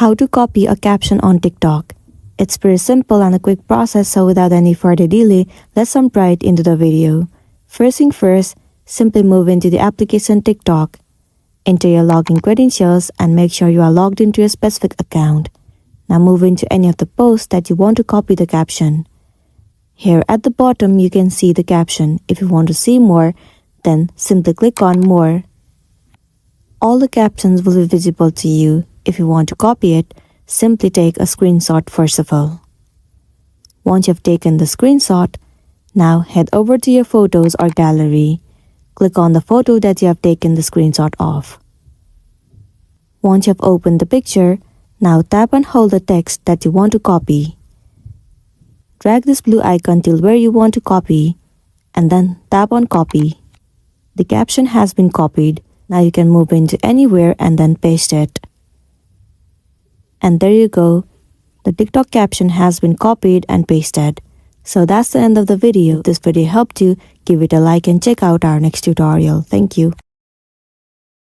How to copy a caption on TikTok. It's pretty simple and a quick process, so without any further delay, let's jump right into the video. First thing first, simply move into the application TikTok. Enter your login credentials and make sure you are logged into your specific account. Now move into any of the posts that you want to copy the caption. Here at the bottom you can see the caption. If you want to see more, then simply click on More. All the captions will be visible to you. If you want to copy it, simply take a screenshot first of all. Once you have taken the screenshot, now head over to your photos or gallery. Click on the photo that you have taken the screenshot of. Once you have opened the picture, now tap and hold the text that you want to copy. Drag this blue icon till where you want to copy, and then tap on Copy. The caption has been copied. Now you can move into anywhere and then paste it. And there you go. The TikTok caption has been copied and pasted. So that's the end of the video. If this video helped you, give it a like and check out our next tutorial. Thank you.